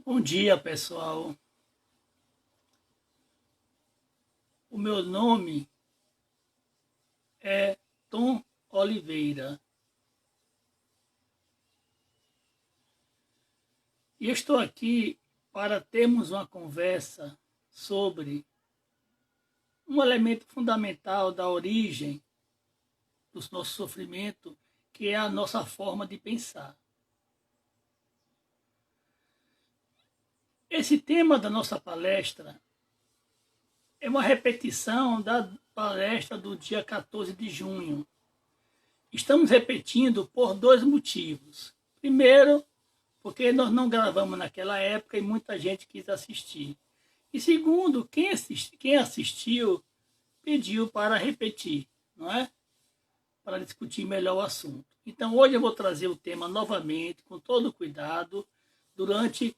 Bom dia, pessoal. O meu nome é Tom Oliveira e estou aqui para termos uma conversa sobre um elemento fundamental da origem do nosso sofrimento, que é a nossa forma de pensar. Esse tema da nossa palestra é uma repetição da palestra do dia 14 de junho. Estamos repetindo por dois motivos. Primeiro, porque nós não gravamos naquela época e muita gente quis assistir. E segundo, quem assistiu pediu para repetir, não é? Para discutir melhor o assunto. Então hoje eu vou trazer o tema novamente, com todo cuidado, durante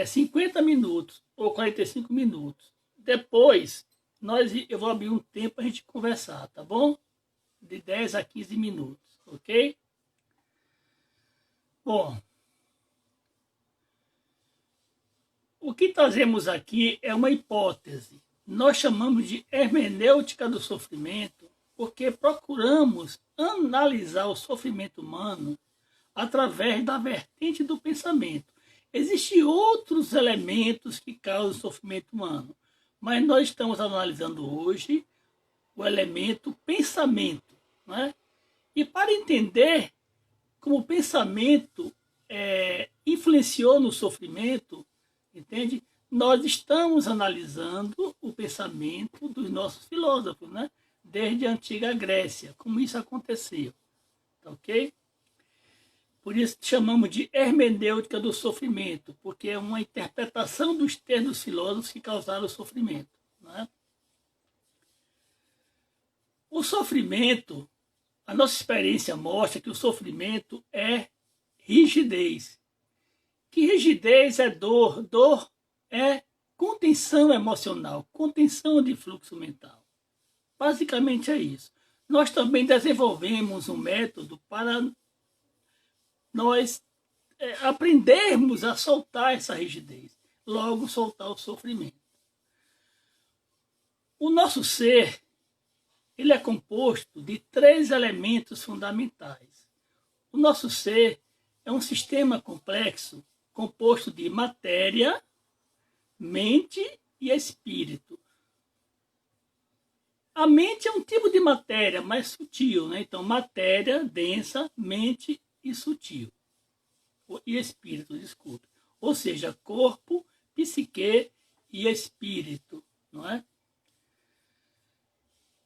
50 minutos ou 45 minutos. Depois, eu vou abrir um tempo para a gente conversar, tá bom? De 10 a 15 minutos, ok? Bom, o que trazemos aqui é uma hipótese. Nós chamamos de hermenêutica do sofrimento porque procuramos analisar o sofrimento humano através da vertente do pensamento. Existem outros elementos que causam sofrimento humano, mas nós estamos analisando hoje o elemento pensamento, né? E para entender como o pensamento influenciou no sofrimento, entende? Nós estamos analisando o pensamento dos nossos filósofos, né? Desde a antiga Grécia, como isso aconteceu, tá ok? Por isso chamamos de hermenêutica do sofrimento, porque é uma interpretação dos termos dos filósofos que causaram o sofrimento, né? O sofrimento, a nossa experiência mostra que o sofrimento é rigidez. Que rigidez é dor? Dor é contenção emocional, contenção de fluxo mental. Basicamente é isso. Nós também desenvolvemos um método para nós aprendermos a soltar essa rigidez, logo soltar o sofrimento. O nosso ser, ele é composto de 3 elementos fundamentais. O nosso ser é um sistema complexo composto de matéria, mente e espírito. A mente é um tipo de matéria mais sutil, né? Então, matéria densa, mente e sutil. E espírito, desculpe. Ou seja, corpo, psique e espírito, não é?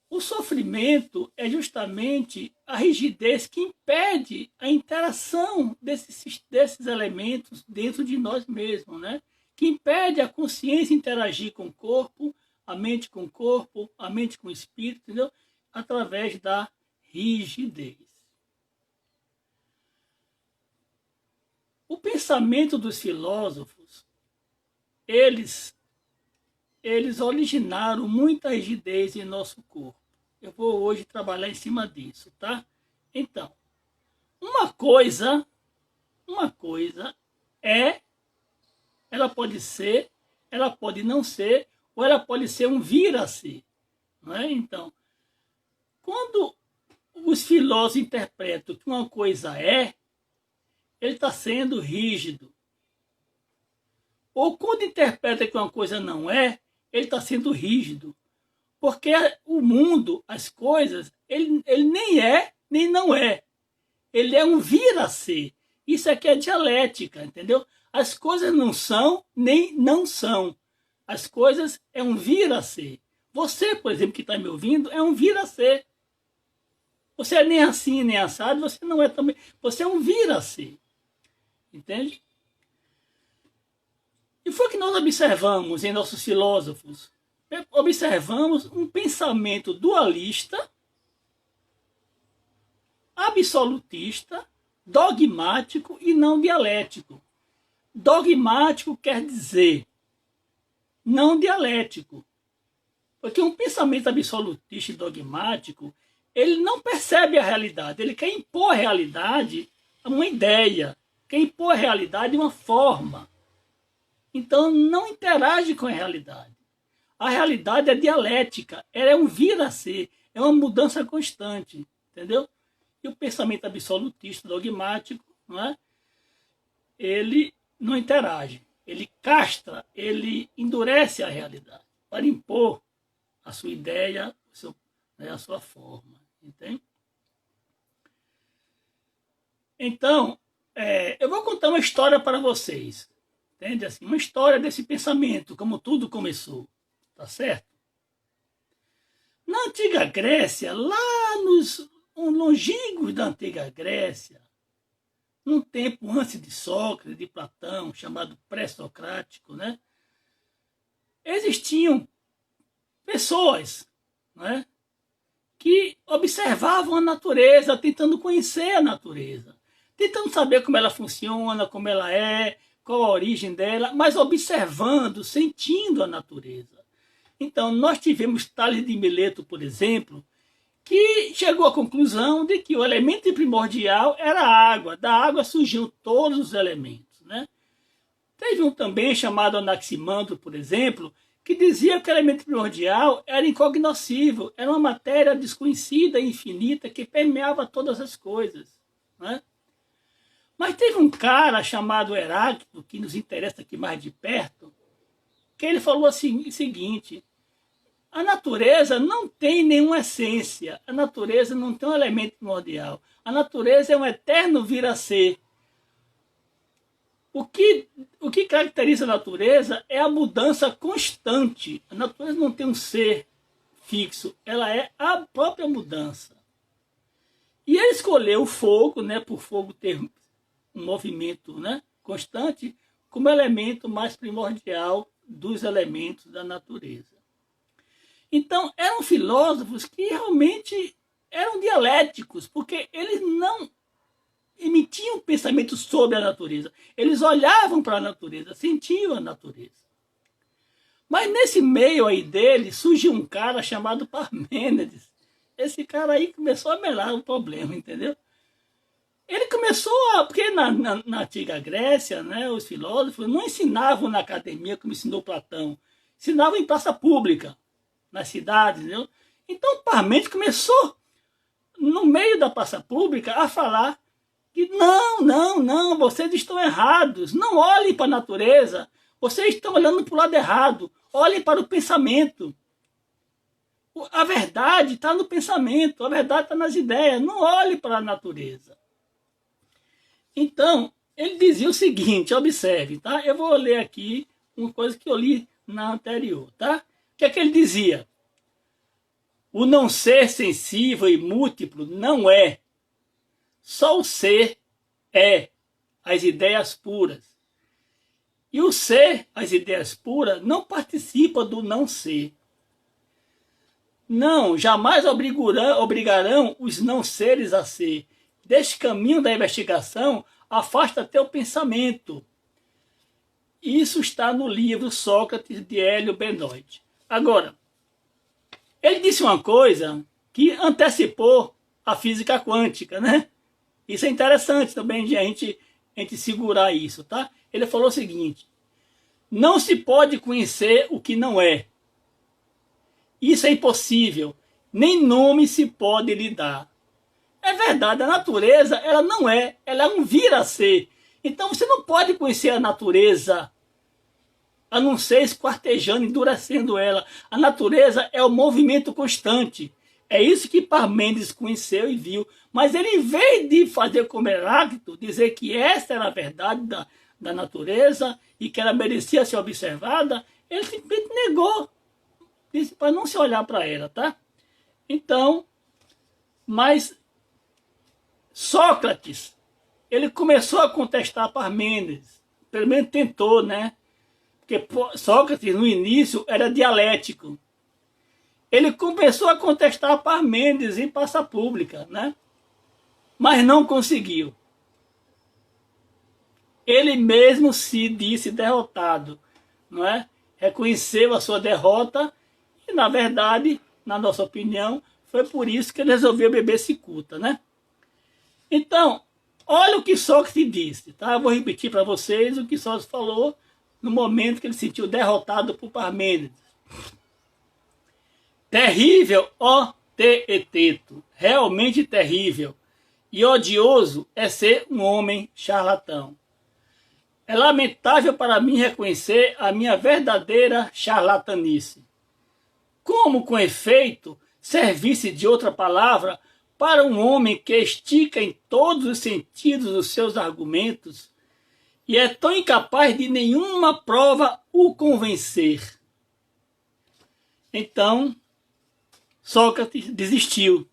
O sofrimento é justamente a rigidez que impede a interação desses elementos dentro de nós mesmos, né? Que impede a consciência interagir com o corpo, a mente com o corpo, a mente com o espírito, entendeu? Através da rigidez. O pensamento dos filósofos, eles originaram muita rigidez em nosso corpo. Eu vou hoje trabalhar em cima disso, tá? Então, uma coisa ela pode ser, ela pode não ser, ou ela pode ser um vir a ser, não é? Então, quando os filósofos interpretam que uma coisa ele está sendo rígido. Ou quando interpreta que uma coisa não ele está sendo rígido. Porque o mundo, as coisas, ele nem nem não é. Ele é um vir a ser. Isso aqui é dialética, entendeu? As coisas não são, nem não são. As coisas é um vir a ser. Você, por exemplo, que está me ouvindo, é um vir a ser. Você é nem assim, nem assado, você não é também. Você é um vir a ser. Entende? E foi o que nós observamos em nossos filósofos. Observamos um pensamento dualista, absolutista, dogmático e não dialético. Dogmático quer dizer não dialético. Porque um pensamento absolutista e dogmático, ele não percebe a realidade, ele quer impor a realidade a uma ideia, quer impor a realidade uma forma. Então não interage com a realidade. A realidade é dialética, ela é um vir a ser, é uma mudança constante, entendeu? E o pensamento absolutista, dogmático, não é? Ele não interage, ele castra, ele endurece a realidade para impor a sua ideia, a sua forma, entende? Então, eu vou contar uma história para vocês, entende? Assim, uma história desse pensamento, como tudo começou, tá certo? Na antiga Grécia, lá nos longínquos da antiga Grécia, num tempo antes de Sócrates, de Platão, chamado pré-socrático, né? Existiam pessoas, né, que observavam a natureza, tentando conhecer a natureza, tentando saber como ela funciona, como ela é, qual a origem dela, mas observando, sentindo a natureza. Então, nós tivemos Tales de Mileto, por exemplo, que chegou à conclusão de que o elemento primordial era a água. Da água surgiam todos os elementos, né? Teve um também chamado Anaximandro, por exemplo, que dizia que o elemento primordial era incognoscível, era uma matéria desconhecida e infinita que permeava todas as coisas, né? Mas teve um cara chamado Heráclito, que nos interessa aqui mais de perto, que ele falou assim, o seguinte: a natureza não tem nenhuma essência, a natureza não tem um elemento primordial, a natureza é um eterno vir a ser. O que caracteriza a natureza é a mudança constante. A natureza não tem um ser fixo, ela é a própria mudança. E ele escolheu o fogo, né, por fogo ter um movimento, né, constante, como elemento mais primordial dos elementos da natureza. Então, eram filósofos que realmente eram dialéticos, porque eles não emitiam pensamento sobre a natureza. Eles olhavam para a natureza, sentiam a natureza. Mas nesse meio aí dele, surgiu um cara chamado Parmênides. Esse cara aí começou a melar o problema, entendeu? Ele começou porque na antiga Grécia, né, os filósofos não ensinavam na academia como ensinou Platão. Ensinavam em praça pública, nas cidades, entendeu? Então Parmênides começou, no meio da praça pública, a falar que não, vocês estão errados, não olhem para a natureza, vocês estão olhando para o lado errado, olhem para o pensamento. A verdade está no pensamento, a verdade está nas ideias, não olhe para a natureza. Então, ele dizia o seguinte, observe, tá? Eu vou ler aqui uma coisa que eu li na anterior, tá? O que é que ele dizia? O não ser sensível e múltiplo não é. Só o ser é as ideias puras. E o ser, as ideias puras, não participa do não ser. Não, jamais obrigarão os não seres a ser. Deste caminho da investigação, afasta teu pensamento. Isso está no livro Sócrates, de Hélio Benoit. Agora, ele disse uma coisa que antecipou a física quântica, né? Isso é interessante também de a gente segurar isso, tá? Ele falou o seguinte: não se pode conhecer o que não é. Isso é impossível. Nem nome se pode lhe dar. É verdade, a natureza, ela não é, ela é um vir a ser. Então você não pode conhecer a natureza, a não ser esquartejando, endurecendo ela. A natureza é o movimento constante. É isso que Parmênides conheceu e viu. Mas ele, em vez de fazer como Heráclito, dizer que essa era a verdade da natureza e que ela merecia ser observada, ele simplesmente negou. Disse para não se olhar para ela, tá? Então, mas Sócrates, ele começou a contestar Parmênides. Pelo menos tentou, né? Porque Sócrates, no início, era dialético. Ele começou a contestar Parmênides em praça pública, né? Mas não conseguiu. Ele mesmo se disse derrotado, não é? Reconheceu a sua derrota e, na verdade, na nossa opinião, foi por isso que ele resolveu beber cicuta, né? Então, olha o que Sócrates disse, tá? Eu vou repetir para vocês o que Sócrates falou no momento que ele se sentiu derrotado por Parmênides. Terrível, ó Teeteto, realmente terrível e odioso é ser um homem charlatão. É lamentável para mim reconhecer a minha verdadeira charlatanice. Como, com efeito, servisse de outra palavra para um homem que estica em todos os sentidos os seus argumentos e é tão incapaz de nenhuma prova o convencer. Então, Sócrates desistiu.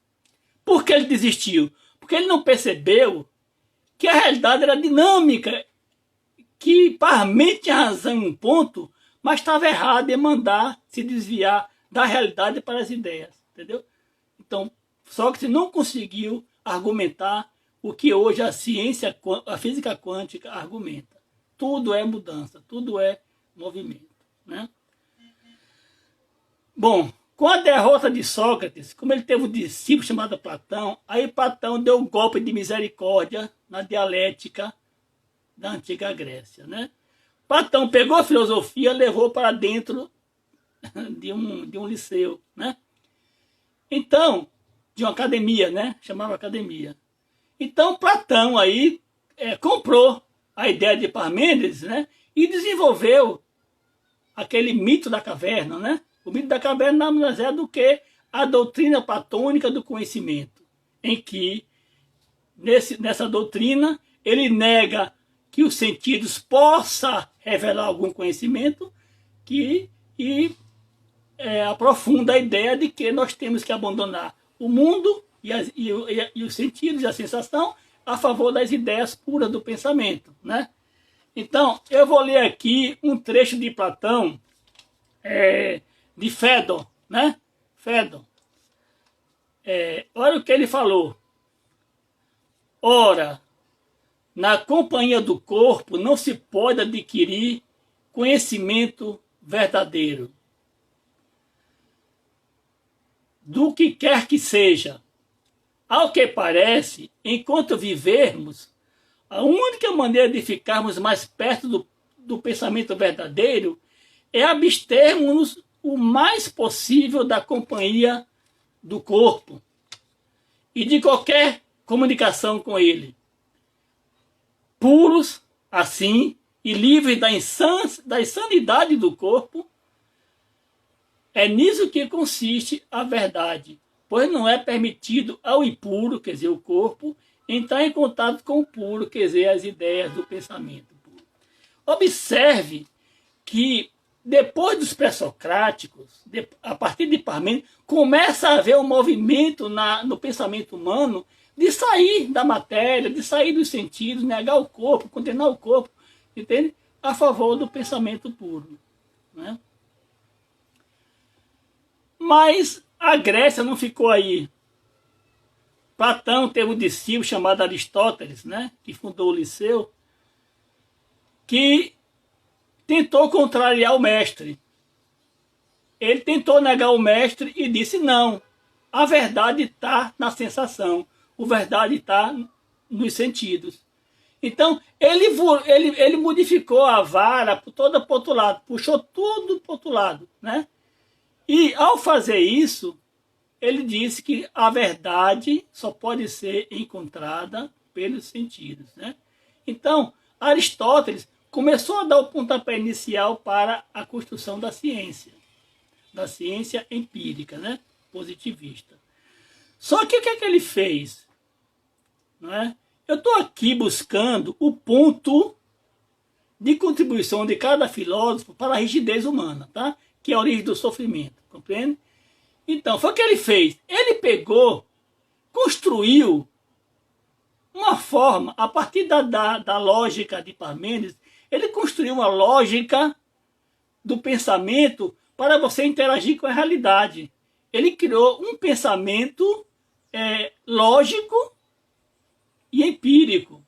Por que ele desistiu? Porque ele não percebeu que a realidade era dinâmica, que Parmênides tinha razão em um ponto, mas estava errado em mandar se desviar da realidade para as ideias, entendeu? Então, Sócrates não conseguiu argumentar o que hoje a ciência, a física quântica argumenta. Tudo é mudança, tudo é movimento, né? Bom, com a derrota de Sócrates, como ele teve um discípulo chamado Platão, aí Platão deu um golpe de misericórdia na dialética da antiga Grécia, né? Platão pegou a filosofia, levou para dentro de um liceu, né? Então, de uma academia, né? Chamava academia. Então, Platão aí comprou a ideia de Parmênides, né? E desenvolveu aquele mito da caverna, né? O mito da caverna nada mais é do que a doutrina platônica do conhecimento, em que, nessa doutrina, ele nega que os sentidos possam revelar algum conhecimento e aprofunda a ideia de que nós temos que abandonar o mundo e os sentidos e a sensação a favor das ideias puras do pensamento, né? Então, eu vou ler aqui um trecho de Platão, de Fédon, né? Fédon. Olha o que ele falou. Ora, na companhia do corpo não se pode adquirir conhecimento verdadeiro. Do que quer que seja. Ao que parece, enquanto vivermos, a única maneira de ficarmos mais perto do pensamento verdadeiro é abstermos-nos o mais possível da companhia do corpo e de qualquer comunicação com ele. Puros, assim, e livres da insanidade do corpo, é nisso que consiste a verdade, pois não é permitido ao impuro, quer dizer, o corpo, entrar em contato com o puro, quer dizer, as ideias do pensamento puro. Observe que depois dos pré-socráticos, a partir de Parmênides, começa a haver um movimento no pensamento humano de sair da matéria, de sair dos sentidos, negar o corpo, condenar o corpo, entende? A favor do pensamento puro, né? Mas a Grécia não ficou aí. Platão teve um discípulo chamado Aristóteles, né, que fundou o Liceu, que tentou contrariar o mestre. Ele tentou negar o mestre e disse não, a verdade está na sensação, a verdade está nos sentidos. Então, ele modificou a vara toda para o outro lado, puxou tudo para o outro lado, né? E, ao fazer isso, ele disse que a verdade só pode ser encontrada pelos sentidos, né? Então, Aristóteles começou a dar o pontapé inicial para a construção da ciência empírica, né? Positivista. Só que o que é que ele fez? Não é? Eu estou aqui buscando o ponto de contribuição de cada filósofo para a rigidez humana, tá? Que é a origem do sofrimento, compreende? Então, foi o que ele fez. Ele pegou, construiu uma forma, a partir da lógica de Parmênides, ele construiu uma lógica do pensamento para você interagir com a realidade. Ele criou um pensamento lógico e empírico.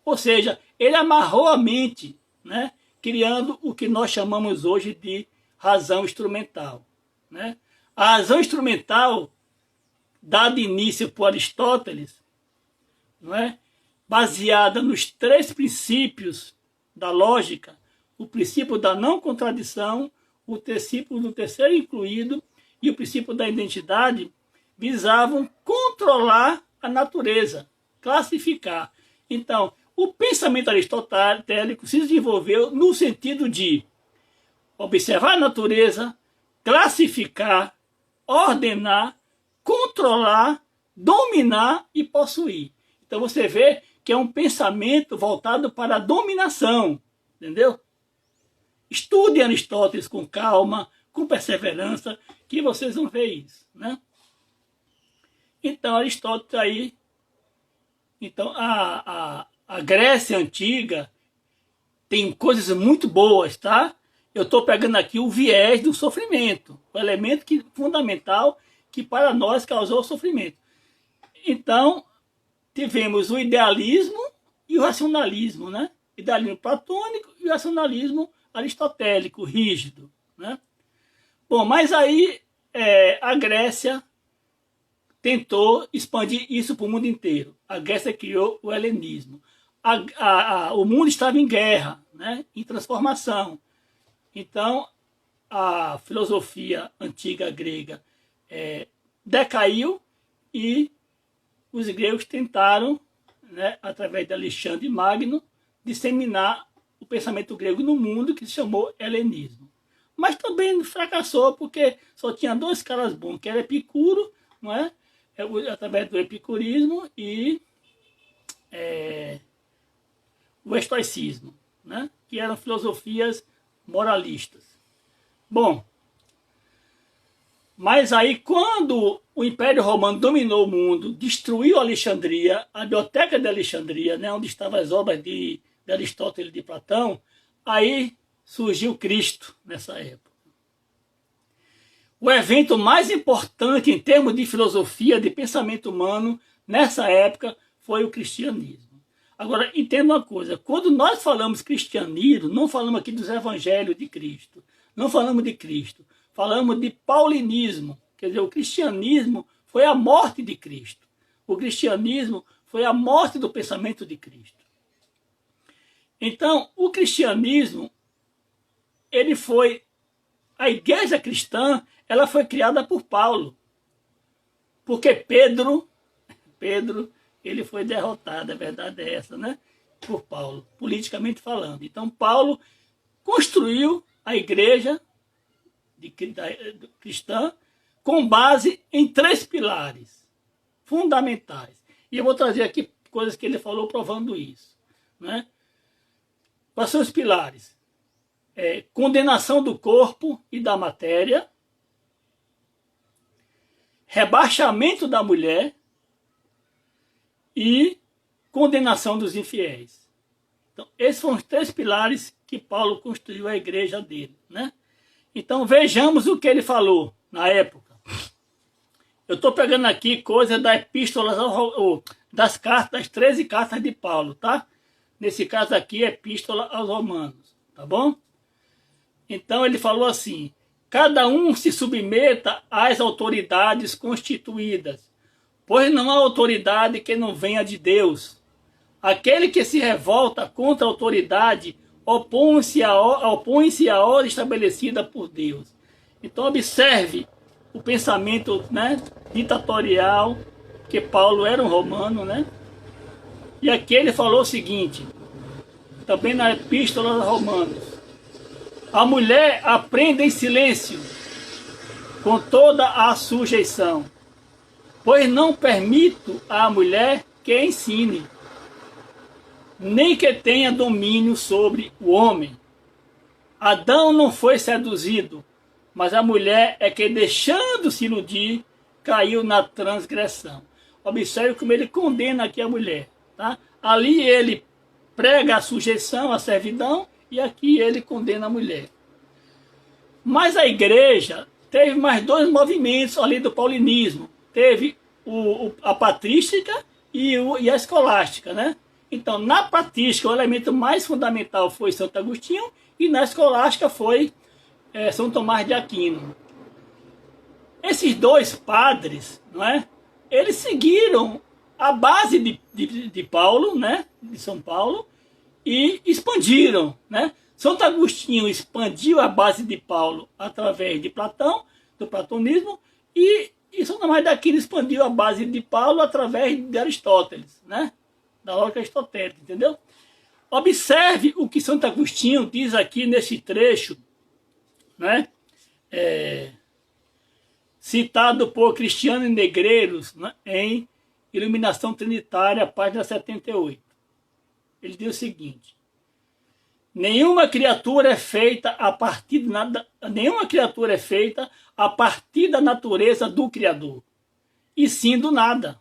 Ou seja, ele amarrou a mente, né, criando o que nós chamamos hoje de razão instrumental, né? A razão instrumental, dada início por Aristóteles, não é? Baseada nos 3 princípios da lógica, o princípio da não contradição, o princípio do terceiro incluído e o princípio da identidade visavam controlar a natureza, classificar. Então, o pensamento aristotélico se desenvolveu no sentido de observar a natureza, classificar, ordenar, controlar, dominar e possuir. Então você vê que é um pensamento voltado para a dominação, entendeu? Estude Aristóteles com calma, com perseverança, que vocês vão ver isso, né? Então Aristóteles aí, então a Grécia Antiga tem coisas muito boas, tá? Eu estou pegando aqui o viés do sofrimento, o elemento fundamental que para nós causou o sofrimento. Então, tivemos o idealismo e o racionalismo, né? Idealismo platônico e o racionalismo aristotélico, rígido, né? Bom, mas aí a Grécia tentou expandir isso para o mundo inteiro. A Grécia criou o helenismo. O mundo estava em guerra, né? Em transformação. Então, a filosofia antiga grega decaiu e os gregos tentaram, né, através de Alexandre Magno, disseminar o pensamento grego no mundo, que se chamou helenismo. Mas também fracassou, porque só tinha dois caras bons, que era Epicuro, não é? Através do epicurismo e o estoicismo, né? Que eram filosofias moralistas. Bom, mas aí quando o Império Romano dominou o mundo, destruiu Alexandria, a biblioteca de Alexandria, né, onde estavam as obras de Aristóteles e de Platão, aí surgiu Cristo nessa época. O evento mais importante em termos de filosofia, de pensamento humano, nessa época, foi o cristianismo. Agora, entenda uma coisa, quando nós falamos cristianismo, não falamos aqui dos evangelhos de Cristo, não falamos de Cristo, falamos de paulinismo, quer dizer, o cristianismo foi a morte de Cristo. O cristianismo foi a morte do pensamento de Cristo. Então, o cristianismo, a igreja cristã, ela foi criada por Paulo. Porque Pedro, ele foi derrotado, a verdade é essa, né? Por Paulo, politicamente falando. Então, Paulo construiu a igreja cristã com base em 3 pilares fundamentais. E eu vou trazer aqui coisas que ele falou provando isso, né? Quais são os pilares? Condenação do corpo e da matéria, rebaixamento da mulher e condenação dos infiéis. Então, esses foram os 3 pilares que Paulo construiu a igreja dele, né? Então, vejamos o que ele falou na época. Eu estou pegando aqui coisas da epístola, das 13 cartas de Paulo, tá? Nesse caso aqui, epístola aos Romanos, tá bom? Então, ele falou assim: cada um se submeta às autoridades constituídas, pois não há autoridade que não venha de Deus. Aquele que se revolta contra a autoridade opõe-se à ordem estabelecida por Deus. Então observe o pensamento, né, ditatorial, que Paulo era um romano, né? E aqui ele falou o seguinte, também na epístola aos Romanos: a mulher aprende em silêncio, com toda a sujeição, pois não permito à mulher que ensine, nem que tenha domínio sobre o homem. Adão não foi seduzido, mas a mulher é que, deixando-se iludir, caiu na transgressão. Observe como ele condena aqui a mulher, tá? Ali ele prega a sujeição, a servidão, e aqui ele condena a mulher. Mas a igreja teve mais 2 movimentos ali do paulinismo. Teve a patrística e a escolástica, né? Então, na patrística, o elemento mais fundamental foi Santo Agostinho, e na escolástica foi São Tomás de Aquino. Esses 2 padres, não é? Eles seguiram a base de Paulo, né? De São Paulo, e expandiram, né? Santo Agostinho expandiu a base de Paulo através de Platão, do platonismo, e São Tomás de Aquino expandiu a base de Paulo através de Aristóteles, né? Da lógica aristotélica, entendeu? Observe o que Santo Agostinho diz aqui nesse trecho, né? Citado por Cristiano Negreiros, né? Em Iluminação Trinitária, página 78. Ele diz o seguinte: nenhuma criatura é feita a partir de nada, nenhuma criatura é feita a partir da natureza do Criador, e sim do nada.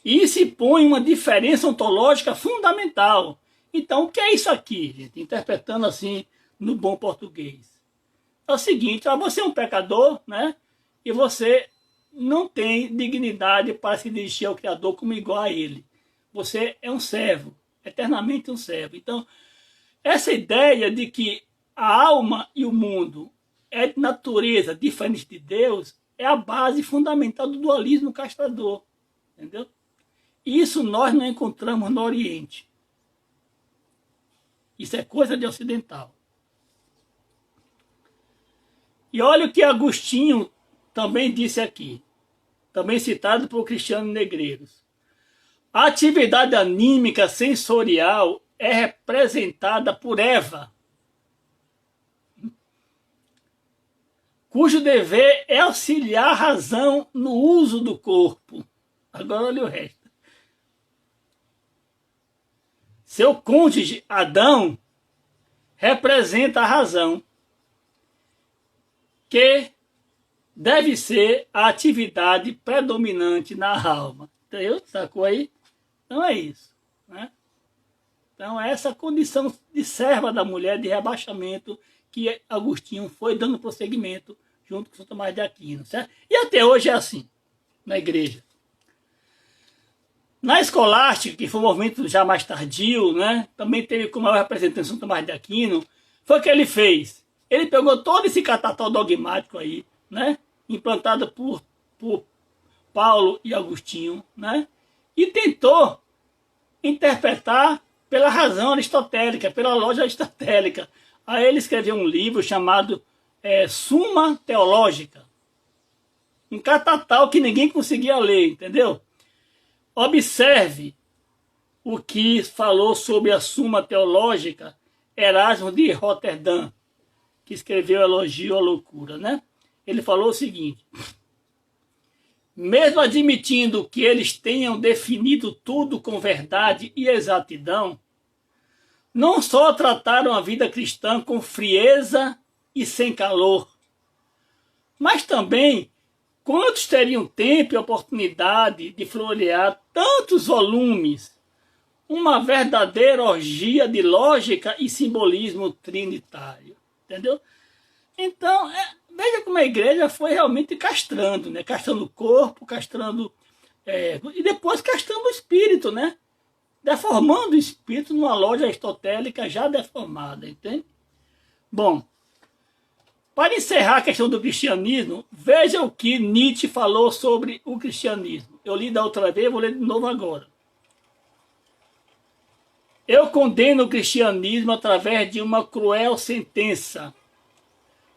E se põe uma diferença ontológica fundamental. Então, o que é isso aqui, gente? Interpretando assim no bom português. É o seguinte: você é um pecador, né? E você não tem dignidade para se dirigir ao Criador como igual a Ele. Você é um servo, eternamente um servo. Então, essa ideia de que a alma e o mundo é de natureza diferente de Deus é a base fundamental do dualismo castrador. Entendeu? Isso nós não encontramos no Oriente. Isso é coisa de ocidental. E olha o que Agostinho também disse aqui, também citado por Cristiano Negreiros. A atividade anímica sensorial é representada por Eva, cujo dever é auxiliar a razão no uso do corpo. Agora olha o resto. Seu cônjuge, Adão, representa a razão, que deve ser a atividade predominante na alma. Entendeu? Sacou aí? Então é isso, né? Então é essa condição de serva da mulher, de rebaixamento, que Agostinho foi dando prosseguimento junto com São Tomás de Aquino, certo? E até hoje é assim, na igreja. Na escolástica, que foi um movimento já mais tardio, né? Também teve como maior representante São Tomás de Aquino, foi o que ele fez. Ele pegou todo esse catatal dogmático aí, né? Implantado por Paulo e Agostinho, né? E tentou interpretar pela razão aristotélica, pela lógica aristotélica. Aí ele escreveu um livro chamado Suma Teológica. Um catatal que ninguém conseguia ler, entendeu? Observe o que falou sobre a Suma Teológica Erasmo de Roterdã, que escreveu Elogio à Loucura, né? Ele falou o seguinte: mesmo admitindo que eles tenham definido tudo com verdade e exatidão, não só trataram a vida cristã com frieza e sem calor, mas também quantos teriam tempo e oportunidade de florear tantos volumes, uma verdadeira orgia de lógica e simbolismo trinitário. Entendeu? Então, veja como a igreja foi realmente castrando, né? Castrando o corpo, castrando... e depois castrando o espírito, né? Deformando o espírito numa loja aristotélica já deformada, entende? Bom, para encerrar a questão do cristianismo, veja o que Nietzsche falou sobre o cristianismo. Eu li da outra vez, vou ler de novo agora. Eu condeno o cristianismo através de uma cruel sentença.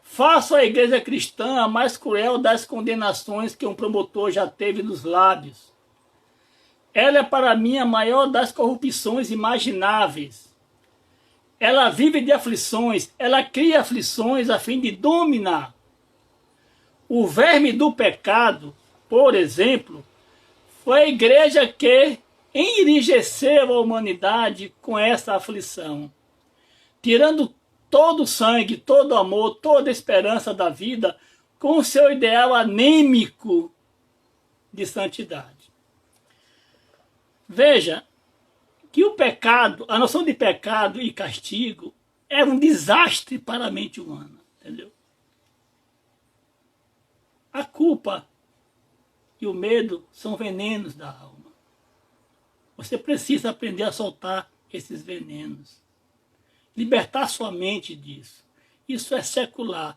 Faço a igreja cristã a mais cruel das condenações que um promotor já teve nos lábios. Ela é para mim a maior das corrupções imagináveis. Ela vive de aflições, ela cria aflições a fim de dominar. O verme do pecado, por exemplo, foi a igreja que enrijeceu a humanidade com essa aflição, tirando todo o sangue, todo o amor, toda a esperança da vida com o seu ideal anêmico de santidade. Veja que o pecado, a noção de pecado e castigo é um desastre para a mente humana, entendeu? A culpa e o medo são venenos da alma. Você precisa aprender a soltar esses venenos. Libertar sua mente disso. Isso é secular.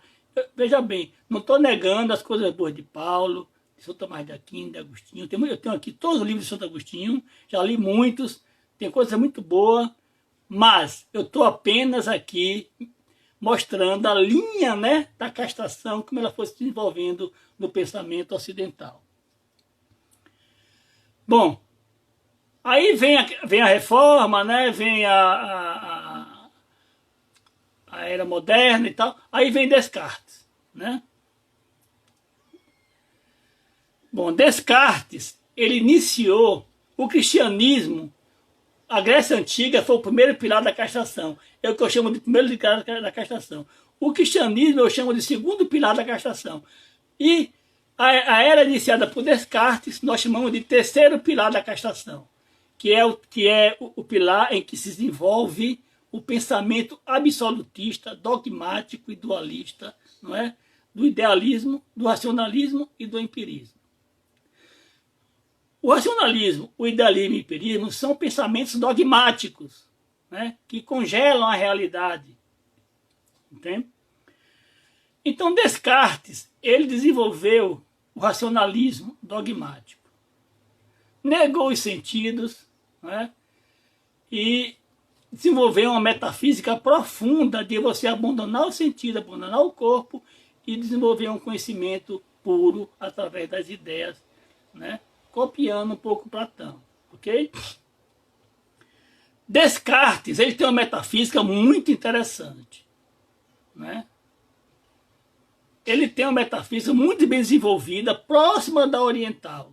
Veja bem, não estou negando as coisas boas de Paulo, de São Tomás de Aquino, de Agostinho. Eu tenho aqui todos os livros de Santo Agostinho, já li muitos, tem coisa muito boa, Mas eu estou apenas aqui mostrando a linha, né, da castração, como ela foi se desenvolvendo no pensamento ocidental. Bom, aí vem a reforma, né, vem a era moderna e tal, aí vem Descartes, né? Bom, Descartes, ele iniciou o cristianismo. A Grécia Antiga foi o primeiro pilar da castração. É o que eu chamo de primeiro pilar da castração. O cristianismo eu chamo de segundo pilar da castração. E a era iniciada por Descartes nós chamamos de terceiro pilar da castração, que é o pilar em que se desenvolve o pensamento absolutista, dogmático e dualista, não é? Do idealismo, do racionalismo e do empirismo. O racionalismo, o idealismo e o empirismo são pensamentos dogmáticos, né, que congelam a realidade. Entende? Então, Descartes, ele desenvolveu o racionalismo dogmático. Negou os sentidos, né, e desenvolveu uma metafísica profunda de você abandonar o sentido, abandonar o corpo e desenvolver um conhecimento puro através das ideias, né, copiando um pouco Platão, ok? Descartes, ele tem uma metafísica muito interessante, né? Ele tem uma metafísica muito bem desenvolvida, próxima da oriental.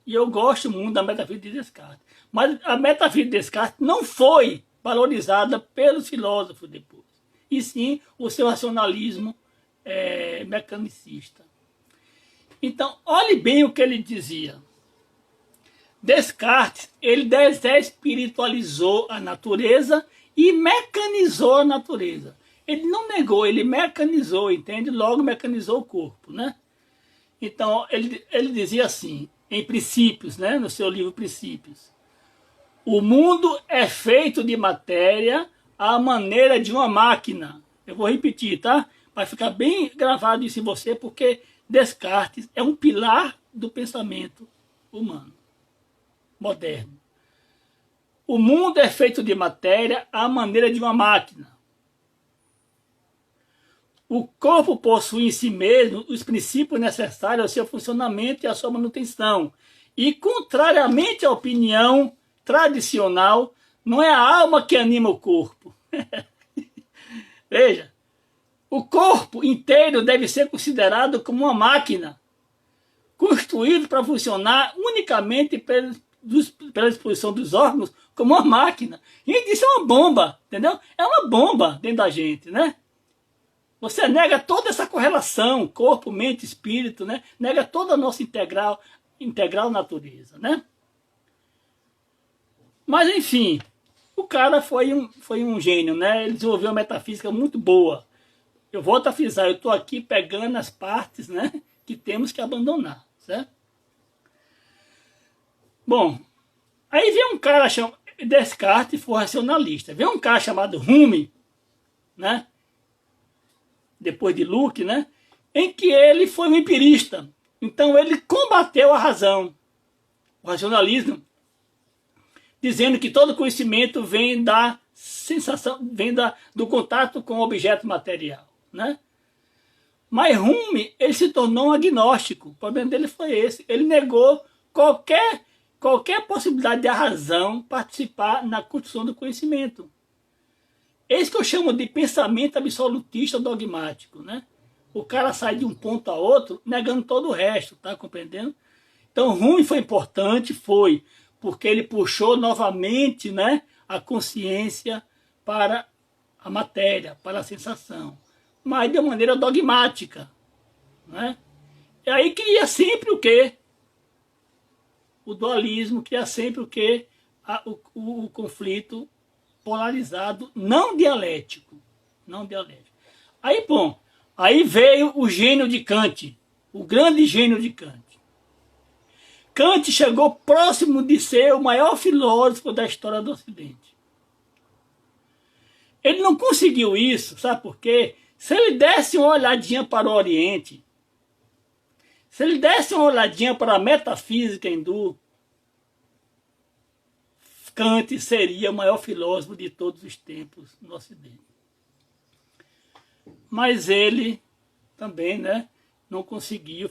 E eu gosto muito da metafísica de Descartes. Mas a metafísica de Descartes não foi valorizada pelos filósofos depois, e sim o seu racionalismo mecanicista. Então, olhe bem o que ele dizia. Descartes, ele desespiritualizou a natureza e mecanizou a natureza. Ele não negou, ele mecanizou, entende? Logo mecanizou o corpo, né? Então, ele dizia assim, em Princípios, né? No seu livro Princípios. O mundo é feito de matéria à maneira de uma máquina. Eu vou repetir, tá? Vai ficar bem gravado isso em você, porque Descartes é um pilar do pensamento humano moderno. O mundo é feito de matéria à maneira de uma máquina. O corpo possui em si mesmo os princípios necessários ao seu funcionamento e à sua manutenção. E, contrariamente à opinião tradicional, não é a alma que anima o corpo. Veja, o corpo inteiro deve ser considerado como uma máquina, construído para funcionar unicamente pela disposição dos órgãos como uma máquina. Gente, isso é uma bomba, entendeu? É uma bomba dentro da gente, né? Você nega toda essa correlação, corpo, mente, espírito, né? Nega toda a nossa integral natureza, né? Mas, enfim, o cara foi um gênio, né? Ele desenvolveu uma metafísica muito boa. Eu volto a frisar, eu estou aqui pegando as partes, né, que temos que abandonar, certo? Bom, aí vem um cara chamado Descartes, foi racionalista. Vem um cara chamado Hume, né? Depois de Locke, né? Em que ele foi um empirista. Então ele combateu a razão, o racionalismo, dizendo que todo conhecimento vem da sensação, do contato com o objeto material, né? Mas Hume, ele se tornou um agnóstico. O problema dele foi esse. Ele negou qualquer possibilidade de a razão participar na construção do conhecimento. É isso que eu chamo de pensamento absolutista dogmático, né? O cara sai de um ponto a outro negando todo o resto, tá compreendendo? Então, Hume foi importante, porque ele puxou novamente, né, a consciência para a matéria, para a sensação, mas de maneira dogmática, né? E aí cria sempre o quê? O dualismo, cria sempre o quê? O conflito polarizado, não dialético. Aí, bom, aí veio o gênio de Kant, o grande gênio de Kant. Kant chegou próximo de ser o maior filósofo da história do Ocidente. Ele não conseguiu isso, sabe por quê? Se ele desse uma olhadinha para o Oriente, se ele desse uma olhadinha para a metafísica hindu, Kant seria o maior filósofo de todos os tempos no Ocidente. Mas ele também, né, não conseguiu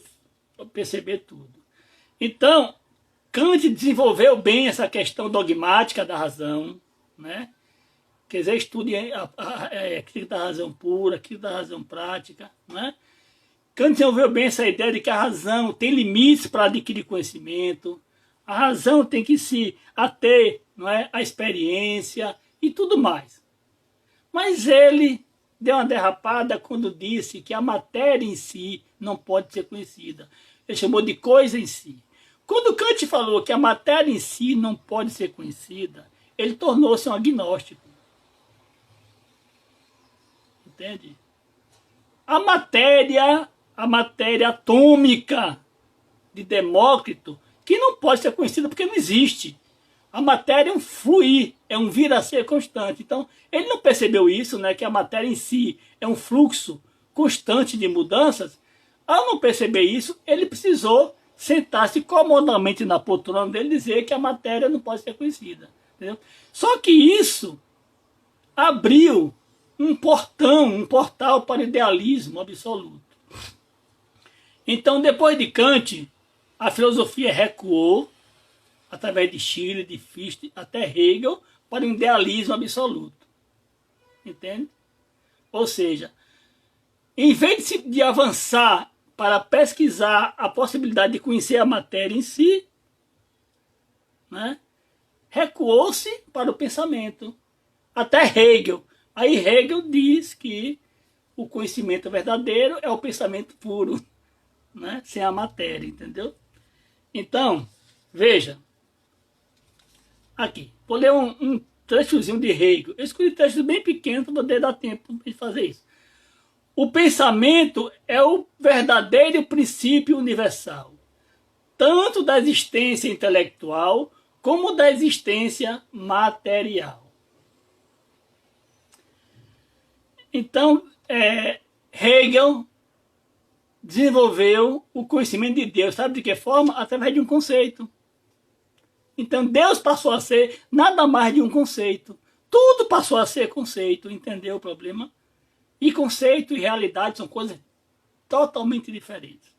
perceber tudo. Então, Kant desenvolveu bem essa questão dogmática da razão, né? Quer dizer, estude a crítica da razão pura, a crítica da razão prática, né? Kant desenvolveu bem essa ideia de que a razão tem limites para adquirir conhecimento, a razão tem que se ater, não é, à experiência e tudo mais. Mas ele deu uma derrapada quando disse que a matéria em si não pode ser conhecida. Ele chamou de coisa em si. Quando Kant falou que a matéria em si não pode ser conhecida, ele tornou-se um agnóstico. Entende? A matéria atômica de Demócrito, que não pode ser conhecida porque não existe. A matéria é um fluir, é um vir a ser constante. Então, ele não percebeu isso, né, que a matéria em si é um fluxo constante de mudanças. Ao não perceber isso, ele precisou sentar-se comodamente na poltrona dele e dizer que a matéria não pode ser conhecida. Entendeu? Só que isso abriu um portal para o idealismo absoluto. Então, depois de Kant, a filosofia recuou, através de Schiller, de Fichte, até Hegel, para um idealismo absoluto. Entende? Ou seja, em vez de avançar para pesquisar a possibilidade de conhecer a matéria em si, né, recuou-se para o pensamento. Até Hegel. Aí Hegel diz que o conhecimento verdadeiro é o pensamento puro, né, sem a matéria, entendeu? Então, veja, aqui, vou ler um trechozinho de Hegel. Eu escolhi trechos bem pequenos para poder dar tempo de fazer isso. O pensamento é o verdadeiro princípio universal, tanto da existência intelectual como da existência material. Então, Hegel desenvolveu o conhecimento de Deus, sabe de que forma? Através de um conceito. Então, Deus passou a ser nada mais de um conceito. Tudo passou a ser conceito, entendeu o problema? E conceito e realidade são coisas totalmente diferentes.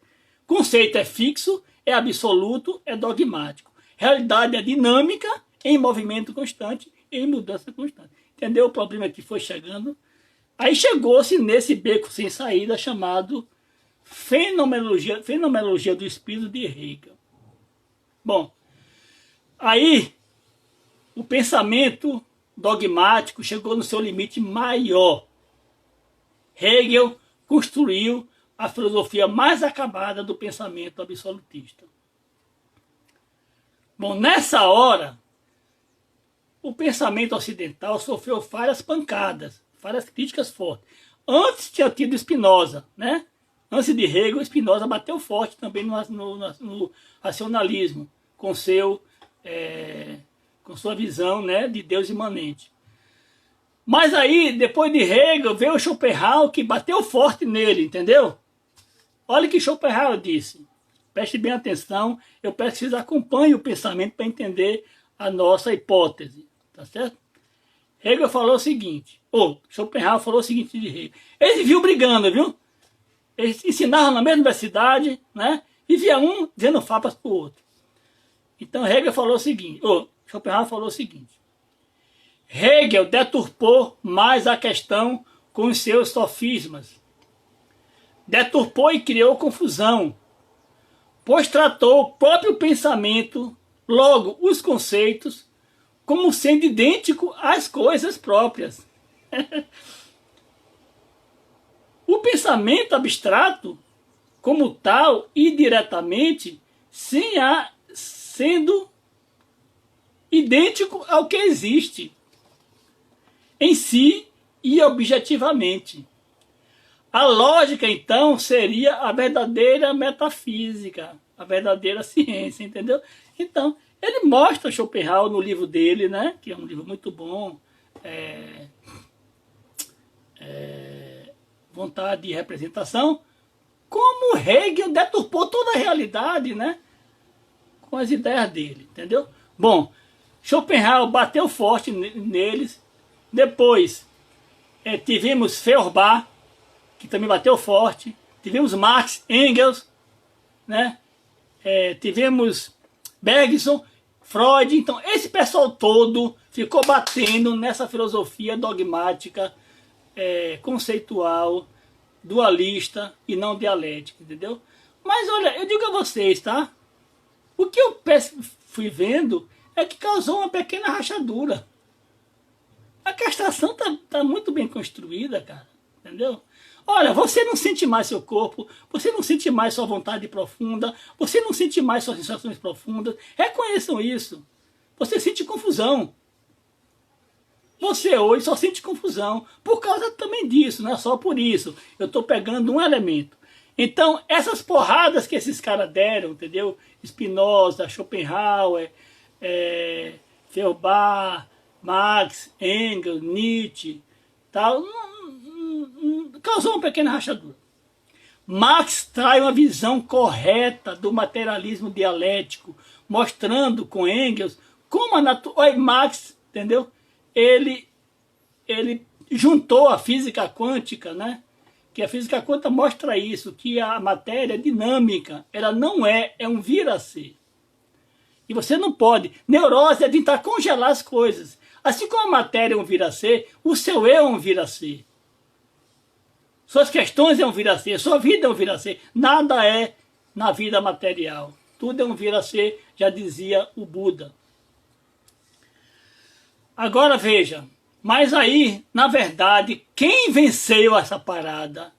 Conceito é fixo, é absoluto, é dogmático. Realidade é dinâmica, em movimento constante, em mudança constante. Entendeu o problema que foi chegando? Aí chegou-se nesse beco sem saída chamado fenomenologia do espírito de Hegel. Bom, aí o pensamento dogmático chegou no seu limite maior. Hegel construiu a filosofia mais acabada do pensamento absolutista. Bom, nessa hora, o pensamento ocidental sofreu várias pancadas, várias críticas fortes. Antes tinha tido Spinoza, né? Antes de Hegel, Spinoza bateu forte também no racionalismo, com sua visão, né, de Deus imanente. Mas aí, depois de Hegel, veio Schopenhauer, que bateu forte nele, entendeu? Olha o que Schopenhauer disse. Preste bem atenção, eu peço que vocês acompanhem o pensamento para entender a nossa hipótese, tá certo? Hegel falou o seguinte, Schopenhauer falou o seguinte de Hegel. Eles viam brigando, viu? Eles ensinavam na mesma universidade, né? E via um dizendo farpas para o outro. Então Hegel falou o seguinte, Schopenhauer falou o seguinte. Hegel deturpou mais a questão com os seus sofismas. Deturpou e criou confusão, pois tratou o próprio pensamento, logo os conceitos, como sendo idêntico às coisas próprias. O pensamento abstrato, como tal, indiretamente, sendo idêntico ao que existe em si e objetivamente. A lógica, então, seria a verdadeira metafísica, a verdadeira ciência, entendeu? Então, ele mostra Schopenhauer no livro dele, né, que é um livro muito bom, Vontade e Representação, como Hegel deturpou toda a realidade, né, com as ideias dele, entendeu? Bom, Schopenhauer bateu forte neles. Depois tivemos Feuerbach, que também bateu forte. Tivemos Marx, Engels, né? Tivemos Bergson, Freud. Então esse pessoal todo ficou batendo nessa filosofia dogmática, conceitual, dualista e não dialética, entendeu? Mas olha, eu digo a vocês, tá? O que eu fui vendo é que causou uma pequena rachadura. A castração tá muito bem construída, cara, entendeu? Olha, você não sente mais seu corpo, você não sente mais sua vontade profunda, você não sente mais suas sensações profundas. Reconheçam isso. Você sente confusão. Você hoje só sente confusão por causa também disso, não é só por isso. Eu estou pegando um elemento. Então, essas porradas que esses caras deram, entendeu? Spinoza, Schopenhauer, Feuerbach, Marx, Engels, Nietzsche, tal, causou uma pequena rachadura. Marx traz uma visão correta do materialismo dialético, mostrando com Engels como a natureza... Marx, entendeu? Ele juntou a física quântica, né? Que a física quântica mostra isso, que a matéria é dinâmica, ela não é um vir a ser. E você não pode. Neurose é tentar congelar as coisas. Assim como a matéria é um vir a ser, o seu eu é um vir a ser. Suas questões é um vir a ser, sua vida é um vir a ser. Nada é na vida material. Tudo é um vir a ser, já dizia o Buda. Agora veja, mas aí, na verdade, quem venceu essa parada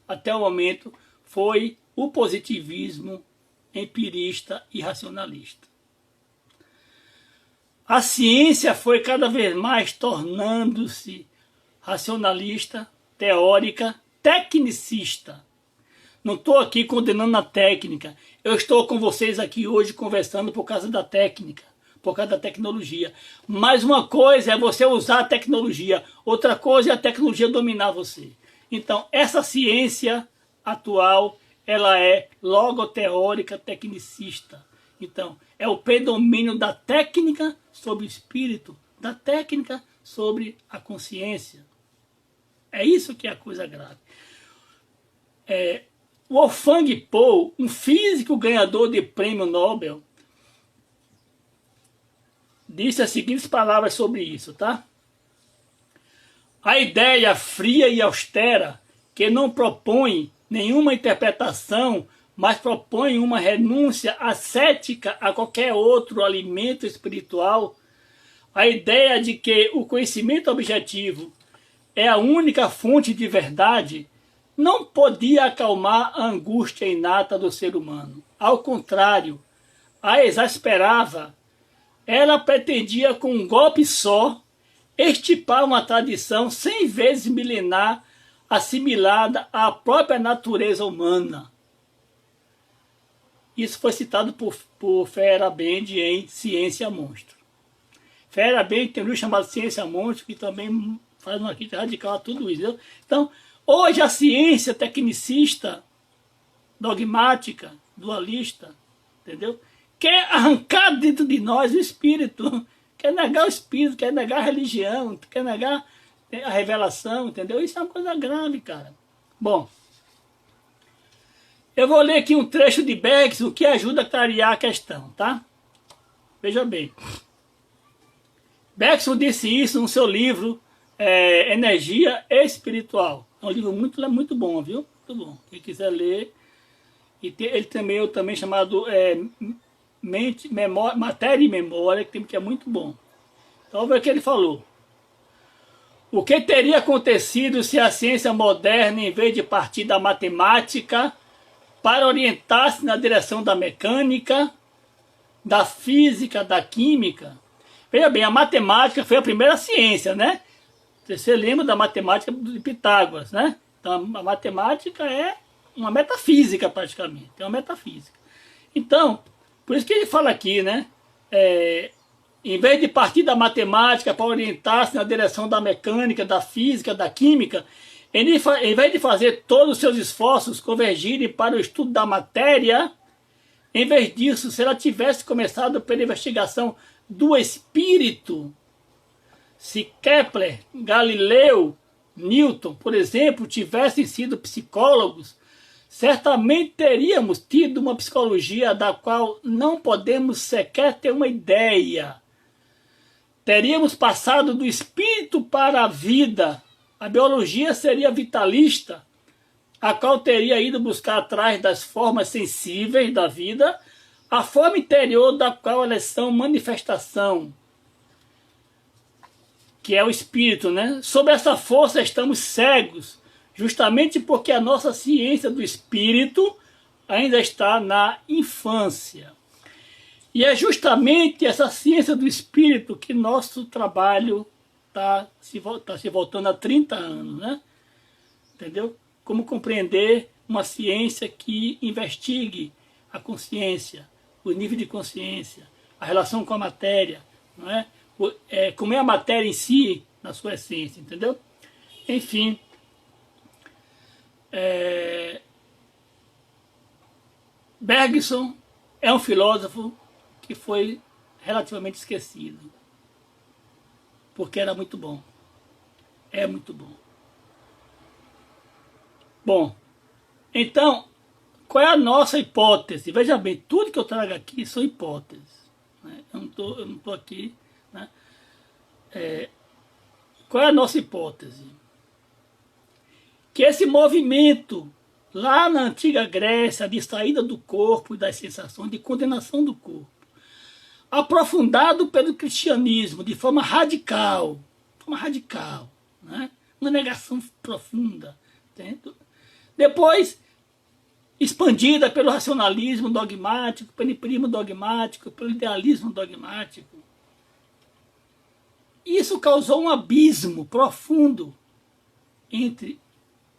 até o momento foi o positivismo empirista e racionalista. A ciência foi cada vez mais tornando-se racionalista, teórica, tecnicista. Não estou aqui condenando a técnica, eu estou com vocês aqui hoje conversando por causa da técnica, por causa da tecnologia. Mas uma coisa é você usar a tecnologia, outra coisa é a tecnologia dominar você. Então, essa ciência atual, ela é logoteórica tecnicista. Então, é o predomínio da técnica sobre o espírito, da técnica sobre a consciência. É isso que é a coisa grave. O Wolfgang Paul, um físico ganhador de prêmio Nobel, disse as seguintes palavras sobre isso, tá? A ideia fria e austera, que não propõe nenhuma interpretação, mas propõe uma renúncia ascética a qualquer outro alimento espiritual, a ideia de que o conhecimento objetivo é a única fonte de verdade, não podia acalmar a angústia inata do ser humano. Ao contrário, a exasperava. Ela pretendia com um golpe só extirpar uma tradição 100 vezes milenar assimilada à própria natureza humana. Isso foi citado por Feyerabend em Ciência Monstro. Feyerabend tem um livro chamado Ciência Monstro, que também faz uma crítica radical a tudo isso. Entendeu? Então, hoje a ciência tecnicista, dogmática, dualista, entendeu? Quer arrancar dentro de nós o espírito, quer negar o espírito, quer negar a religião, quer negar a revelação, entendeu? Isso é uma coisa grave, cara. Bom, eu vou ler aqui um trecho de Bergson que ajuda a clarear a questão, tá? Veja bem. Bergson disse isso no seu livro Energia Espiritual. É um livro muito bom, viu? Muito bom. Quem quiser ler. E ele também é também chamado Matéria e Memória, que é muito bom. Então, ver o que ele falou. O que teria acontecido se a ciência moderna, em vez de partir da matemática, para orientar-se na direção da mecânica, da física, da química? Veja bem, a matemática foi a primeira ciência, né? Você lembra da matemática de Pitágoras, né? Então, a matemática é uma metafísica, praticamente. É uma metafísica. Então, por isso que ele fala aqui, né? Em vez de partir da matemática para orientar-se na direção da mecânica, da física, da química, ele, em vez de fazer todos os seus esforços convergirem para o estudo da matéria, em vez disso, se ela tivesse começado pela investigação do espírito, se Kepler, Galileu, Newton, por exemplo, tivessem sido psicólogos, certamente teríamos tido uma psicologia da qual não podemos sequer ter uma ideia. Teríamos passado do espírito para a vida. A biologia seria vitalista, a qual teria ido buscar atrás das formas sensíveis da vida, a forma interior da qual elas são manifestação, que é o espírito, né? Sob essa força estamos cegos, justamente porque a nossa ciência do espírito ainda está na infância. E é justamente essa ciência do espírito que nosso trabalho está se voltando há 30 anos, né? Entendeu? Como compreender uma ciência que investigue a consciência, o nível de consciência, a relação com a matéria, não é? Como é a matéria em si, na sua essência, entendeu? Enfim, Bergson é um filósofo que foi relativamente esquecido, porque era muito bom, é muito bom. Bom, então, qual é a nossa hipótese? Veja bem, tudo que eu trago aqui são hipóteses, né? Eu não tô aqui, né? Qual é a nossa hipótese? Que esse movimento, lá na antiga Grécia, de saída do corpo e das sensações, de condenação do corpo, aprofundado pelo cristianismo de forma radical, né? Uma negação profunda, entende? Depois, expandida pelo racionalismo dogmático, pelo empirismo dogmático, pelo idealismo dogmático. Isso causou um abismo profundo entre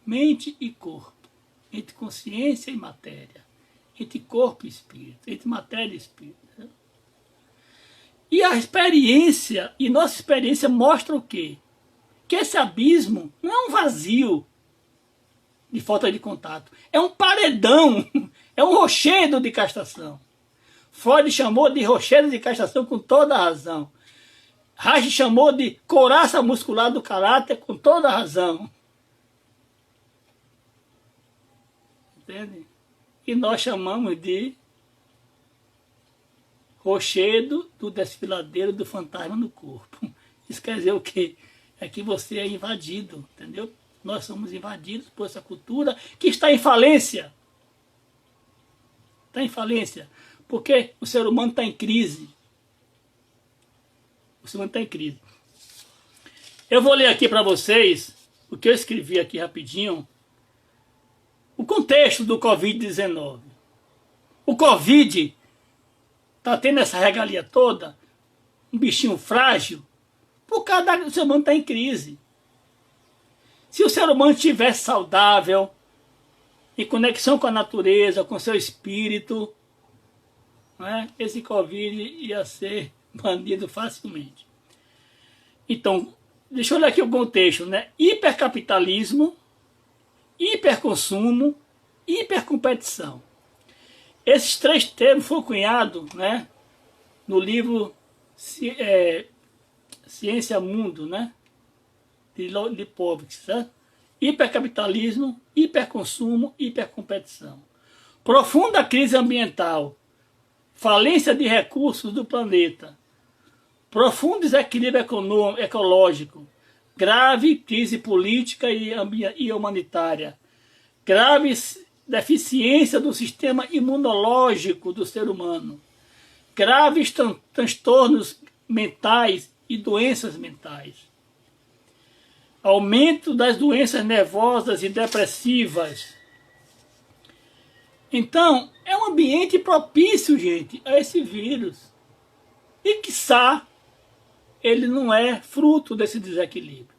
mente e corpo, entre consciência e matéria, entre corpo e espírito, entre matéria e espírito. E a experiência, e nossa experiência mostra o quê? Que esse abismo não é um vazio de falta de contato, é um paredão, é um rochedo de castração. Freud chamou de rochedo de castração com toda a razão. Reich chamou de couraça muscular do caráter com toda a razão. Entende? E nós chamamos de rochedo do desfiladeiro do fantasma no corpo. Isso quer dizer o quê? É que você é invadido, entendeu? Nós somos invadidos por essa cultura que está em falência. Está em falência. Porque o ser humano está em crise. O ser humano está em crise. Eu vou ler aqui para vocês o que eu escrevi aqui rapidinho. O contexto do Covid-19. O Covid está tendo essa regalia toda, um bichinho frágil, por causa do ser humano estar em crise. Se o ser humano estivesse saudável, em conexão com a natureza, com seu espírito, né, esse Covid ia ser banido facilmente. Então, deixa eu ler aqui o contexto, né? Hipercapitalismo, hiperconsumo, hipercompetição. Esses três termos foram cunhados, né, no livro Ciência Mundo, né, de Lipovetsky, certo? Hipercapitalismo, hiperconsumo, hipercompetição. Profunda crise ambiental, falência de recursos do planeta, profundo desequilíbrio ecológico, grave crise política e humanitária, grave deficiência do sistema imunológico do ser humano, graves transtornos mentais e doenças mentais, aumento das doenças nervosas e depressivas. Então, é um ambiente propício, gente, a esse vírus. E, quiçá, ele não é fruto desse desequilíbrio.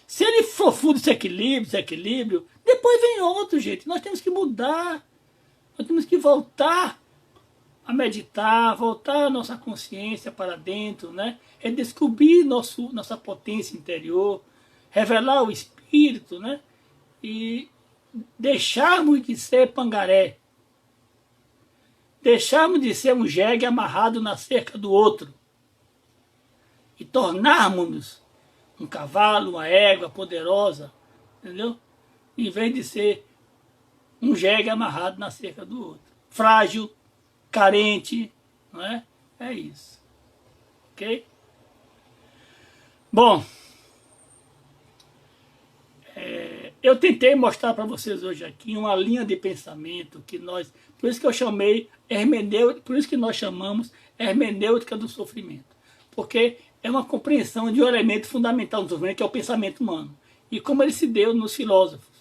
Se ele for fruto desse desequilíbrio, depois vem outro, gente. Nós temos que mudar. Nós temos que voltar a meditar, voltar a nossa consciência para dentro, né? Redescobrir nossa potência interior, revelar o espírito, né? E deixarmos de ser pangaré. Deixarmos de ser um jegue amarrado na cerca do outro. e tornarmos-nos um cavalo, uma égua poderosa, entendeu? Em vez de ser um jegue amarrado na cerca do outro. Frágil, carente, não é? É isso. Ok? Bom, eu tentei mostrar para vocês hoje aqui uma linha de pensamento que nós, por isso que eu chamei hermenêutica, por isso que nós chamamos hermenêutica do sofrimento, porque é uma compreensão de um elemento fundamental do sofrimento, que é o pensamento humano, e como ele se deu nos filósofos.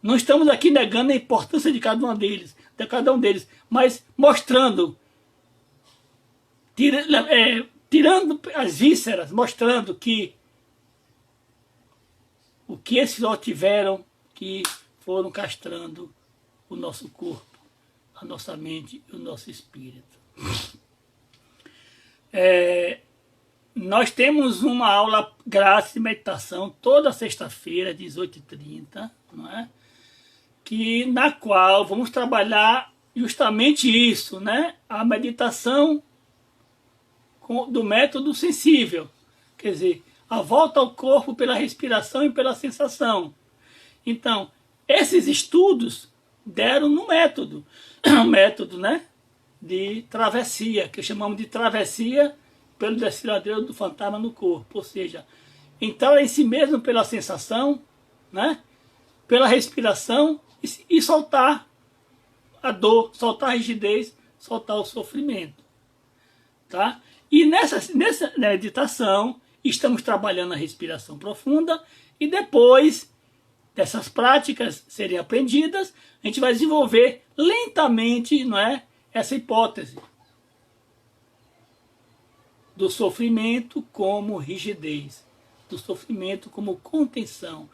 Não estamos aqui negando a importância de cada um deles, mas mostrando, tirando as vísceras, mostrando que o que esses ó tiveram, que foram castrando o nosso corpo, a nossa mente e o nosso espírito. Nós temos uma aula grátis de meditação toda sexta-feira, 18h30, não é? Na qual vamos trabalhar justamente isso, né? A meditação do método sensível, quer dizer, a volta ao corpo pela respiração e pela sensação. Então, esses estudos deram no método, um método, né, de travessia, que chamamos de travessia pelo desfiladeiro do fantasma no corpo, ou seja, entrar em si mesmo pela sensação, né, pela respiração e soltar a dor, soltar a rigidez, soltar o sofrimento. Tá? E nessa meditação, estamos trabalhando a respiração profunda e depois dessas práticas serem aprendidas, a gente vai desenvolver lentamente, não é, essa hipótese do sofrimento como rigidez, do sofrimento como contenção,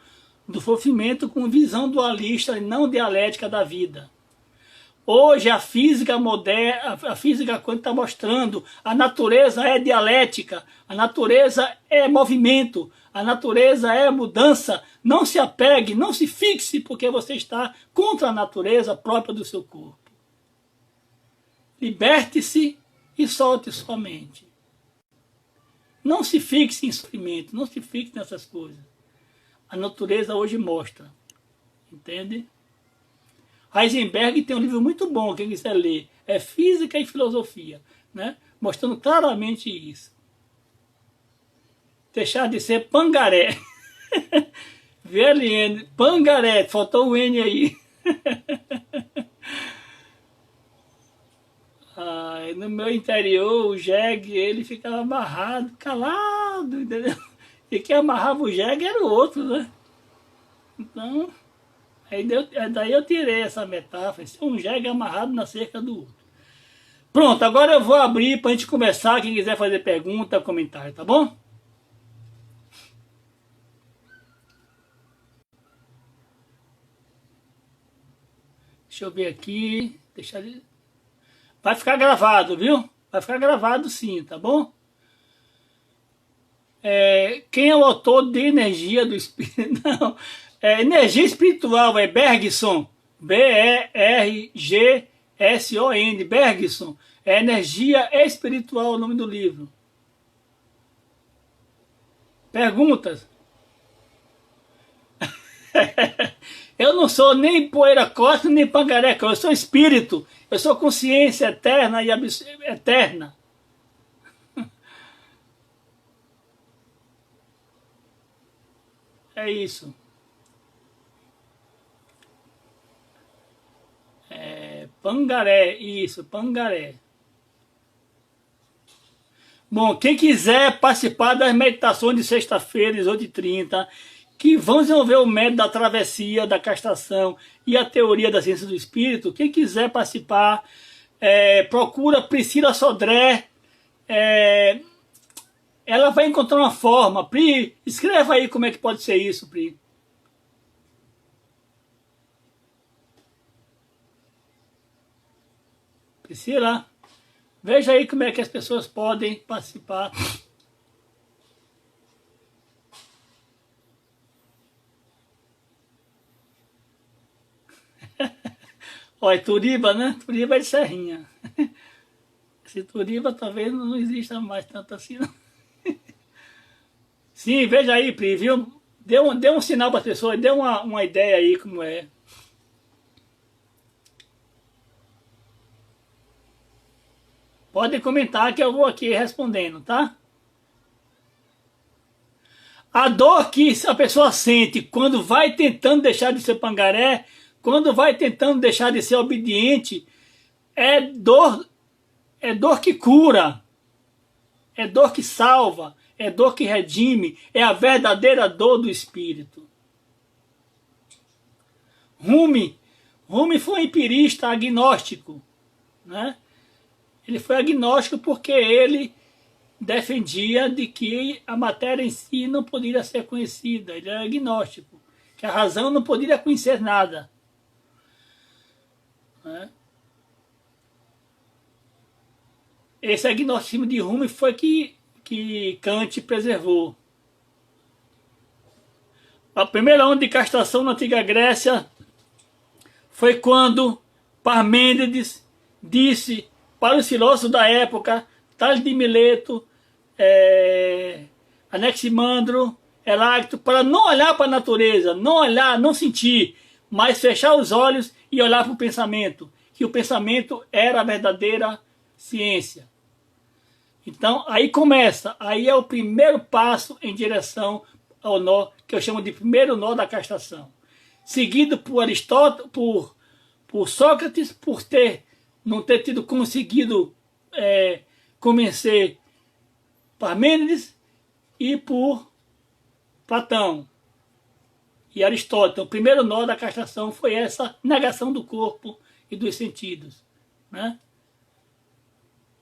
do sofrimento como visão dualista e não dialética da vida. Hoje a física moderna, a física quântica está mostrando, a natureza é dialética, a natureza é movimento, a natureza é mudança. Não se apegue, não se fixe, porque você está contra a natureza própria do seu corpo. Liberte-se e solte sua mente. Não se fixe em sofrimento, não se fixe nessas coisas. A natureza hoje mostra, entende? Heisenberg tem um livro muito bom, quem quiser ler, é Física e Filosofia, né? Mostrando claramente isso. Deixar de ser pangaré. VLN, pangaré, faltou o N aí. No meu interior, o jegue, ele ficava amarrado, calado, entendeu? E quem amarrava o jegue era o outro, né? Então... daí eu tirei essa metáfora, um jegue amarrado na cerca do outro. Pronto, agora eu vou abrir para a gente conversar, quem quiser fazer pergunta, comentário, tá bom? Deixa eu ver aqui, vai ficar gravado, viu? Vai ficar gravado sim, tá bom? Quem é o autor de Energia do Espírito? Não... energia espiritual é Bergson, B-E-R-G-S-O-N, Bergson, é energia espiritual o nome do livro. Perguntas? Eu não sou nem poeira cósmica, nem pangareca, eu sou espírito, eu sou consciência eterna e eterna. É isso. Pangaré, isso, pangaré. Bom, quem quiser participar das meditações de sexta-feira, 18h30, que vão desenvolver o método da travessia, da castração e a teoria da ciência do espírito, quem quiser participar, procura Priscila Sodré, ela vai encontrar uma forma. Pri, escreva aí como é que pode ser isso, Pri. Priscila, veja aí como é que as pessoas podem participar. Olha, Turiba, né? Turiba é de Serrinha. Esse Turiba talvez não exista mais tanto assim, não. Sim, veja aí, Pri, viu? Dê um sinal para as pessoas, dê uma ideia aí como é. Pode comentar que eu vou aqui respondendo, tá? A dor que a pessoa sente quando vai tentando deixar de ser pangaré, quando vai tentando deixar de ser obediente, é dor que cura, é dor que salva, é dor que redime, é a verdadeira dor do espírito. Rumi foi um empirista agnóstico, né? Ele foi agnóstico porque ele defendia de que a matéria em si não poderia ser conhecida. Ele era agnóstico, que a razão não poderia conhecer nada, né? Esse agnosticismo de Rumi foi que Kant preservou. A primeira onda de castração na antiga Grécia foi quando Parmênides disse para os filósofos da época, Tales de Mileto, Anaximandro, Heráclito, para não olhar para a natureza, não olhar, não sentir, mas fechar os olhos e olhar para o pensamento, que o pensamento era a verdadeira ciência. Então, aí começa, aí é o primeiro passo em direção ao nó, que eu chamo de primeiro nó da castração. Seguido por Aristóteles, por Sócrates, por não ter tido conseguido convencer Parmênides, e por Platão e Aristóteles. Então, o primeiro nó da castração foi essa negação do corpo e dos sentidos, né?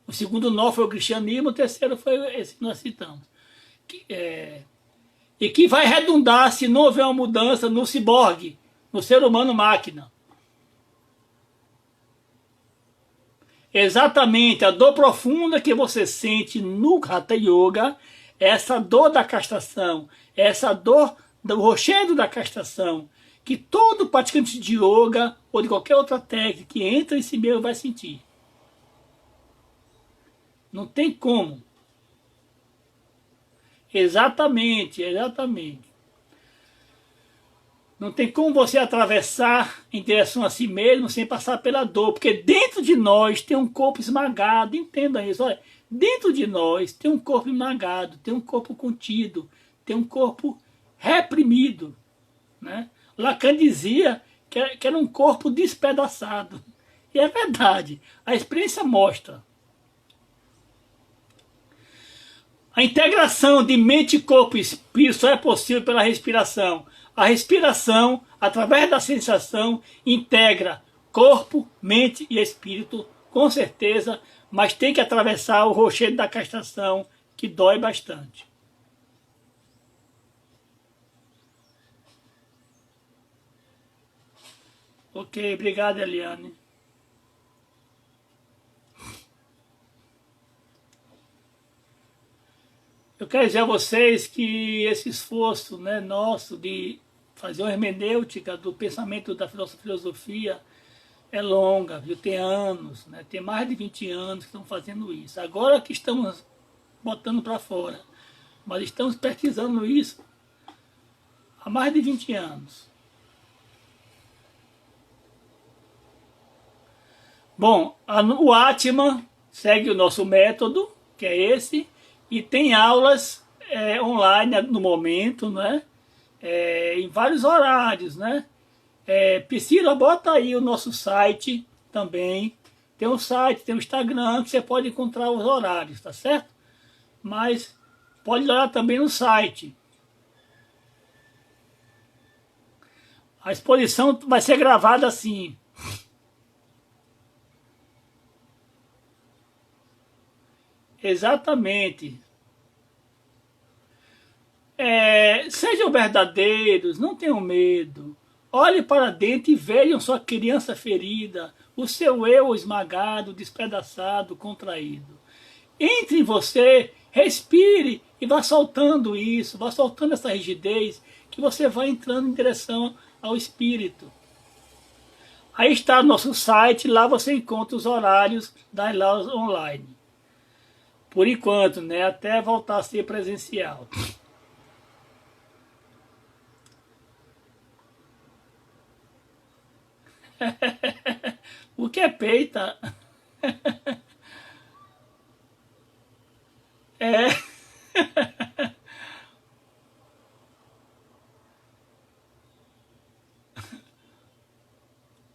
O segundo nó foi o cristianismo, o terceiro foi esse que nós citamos. E que vai redundar se não houver uma mudança no ciborgue, no ser humano máquina. Exatamente, a dor profunda que você sente no Hatha Yoga, essa dor da castração, essa dor do rochedo da castração, que todo praticante de yoga ou de qualquer outra técnica que entra em si mesmo vai sentir. Não tem como. Exatamente. Não tem como você atravessar em direção a si mesmo sem passar pela dor, porque dentro de nós tem um corpo esmagado, entenda isso, olha, dentro de nós tem um corpo esmagado, tem um corpo contido, tem um corpo reprimido, né? Lacan dizia que era um corpo despedaçado, e é verdade, a experiência mostra. A integração de mente, corpo e espírito só é possível pela respiração. A respiração, através da sensação, integra corpo, mente e espírito, com certeza, mas tem que atravessar o rochedo da castração, que dói bastante. Ok, obrigado, Eliane. Eu quero dizer a vocês que esse esforço, né, nosso de fazer uma hermenêutica do pensamento da nossa filosofia é longa, viu? Tem anos, né? Tem mais de 20 anos que estão fazendo isso. Agora que estamos botando para fora, mas estamos pesquisando isso há mais de 20 anos. Bom, o Atman segue o nosso método, que é esse, e tem aulas online no momento, né? Em vários horários, né? Priscila, bota aí o nosso site também. Tem um site, tem um Instagram, que você pode encontrar os horários, tá certo? Mas pode olhar também no site. A exposição vai ser gravada assim. Exatamente. Sejam verdadeiros, não tenham medo. Olhe para dentro e vejam sua criança ferida, o seu eu esmagado, despedaçado, contraído. Entre em você, respire e vá soltando isso, vá soltando essa rigidez, que você vai entrando em direção ao espírito. Aí está o nosso site, lá você encontra os horários das aulas online. Por enquanto, né? Até voltar a ser presencial. O que é peita? É.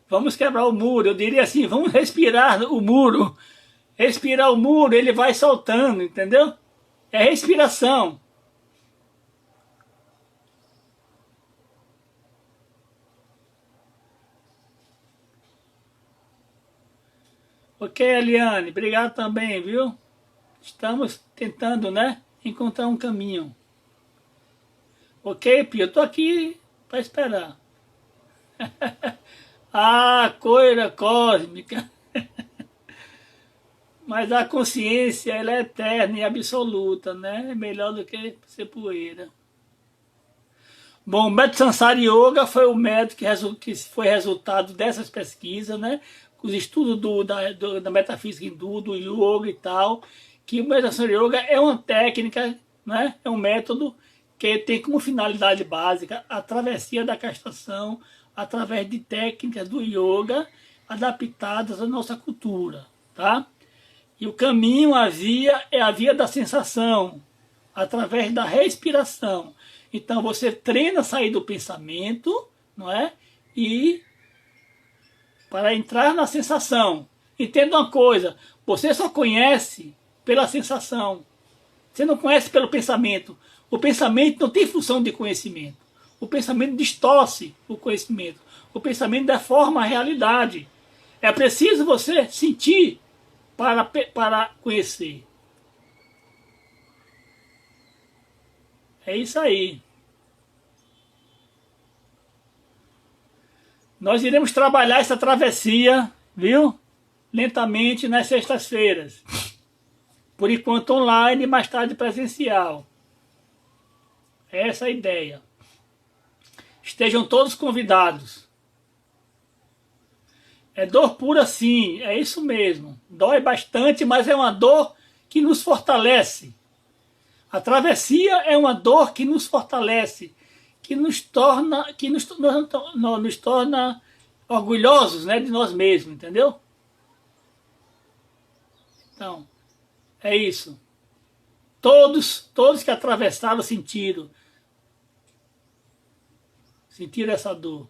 Vamos quebrar o muro. Eu diria assim, vamos respirar o muro. Respirar o muro, ele vai soltando, entendeu? É respiração. Ok, Eliane, obrigado também, viu? Estamos tentando, né, encontrar um caminho. Ok, Pio? Eu tô aqui para esperar. Ah, coisa cósmica. Mas a consciência, ela é eterna e absoluta, né? É melhor do que ser poeira. Bom, o método Sansara Yoga foi o método que foi resultado dessas pesquisas, né? Os estudos da metafísica hindu, do yoga e tal, que o método Sansara Yoga é uma técnica, né? É um método que tem como finalidade básica a travessia da castração através de técnicas do yoga adaptadas à nossa cultura, tá? E o caminho, a via, é a via da sensação, através da respiração. Então você treina a sair do pensamento, não é? E para entrar na sensação. Entenda uma coisa, você só conhece pela sensação. Você não conhece pelo pensamento. O pensamento não tem função de conhecimento. O pensamento distorce o conhecimento. O pensamento deforma a realidade. É preciso você sentir para conhecer. É isso aí. Nós iremos trabalhar essa travessia, viu? Lentamente nas sextas-feiras. Por enquanto online, mais tarde presencial. Essa é a ideia. Estejam todos convidados. É dor pura sim, é isso mesmo. Dói bastante, mas é uma dor que nos fortalece. A travessia é uma dor que nos fortalece, que nos torna orgulhosos, né, de nós mesmos, entendeu? Então, é isso. Todos que atravessaram sentiram essa dor.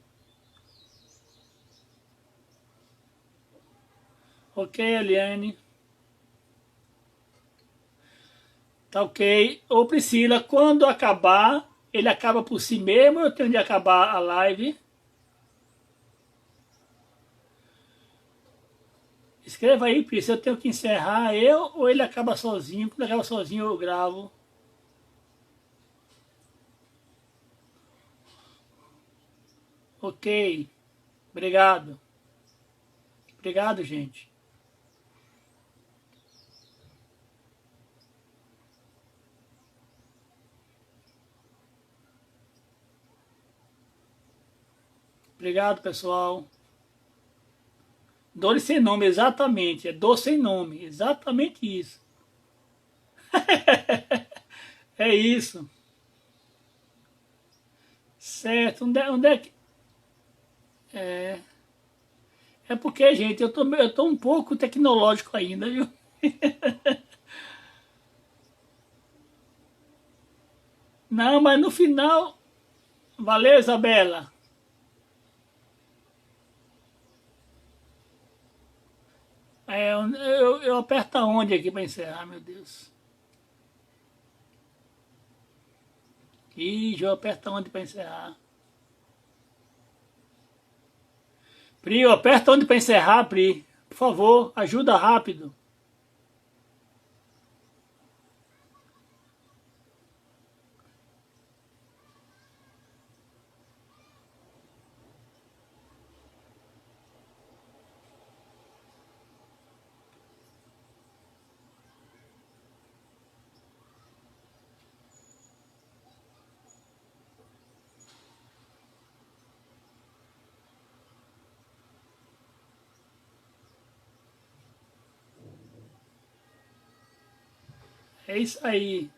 Ok, Eliane? Tá ok. Ô Priscila, quando acabar, ele acaba por si mesmo ou eu tenho de acabar a live? Escreva aí, Priscila, eu tenho que encerrar eu ou ele acaba sozinho? Quando acaba sozinho eu gravo. Ok. Obrigado. Obrigado, gente. Obrigado, pessoal. Dor sem nome, exatamente. É dor sem nome. Exatamente isso. É isso. Certo. Onde é que. É, é porque, gente, eu tô um pouco tecnológico ainda, viu? Não, mas no final. Valeu, Isabela. Eu aperto aonde aqui para encerrar, meu Deus? Ih, eu aperto aonde para encerrar? Pri, eu aperto onde para encerrar, Pri? Por favor, ajuda rápido. É isso aí.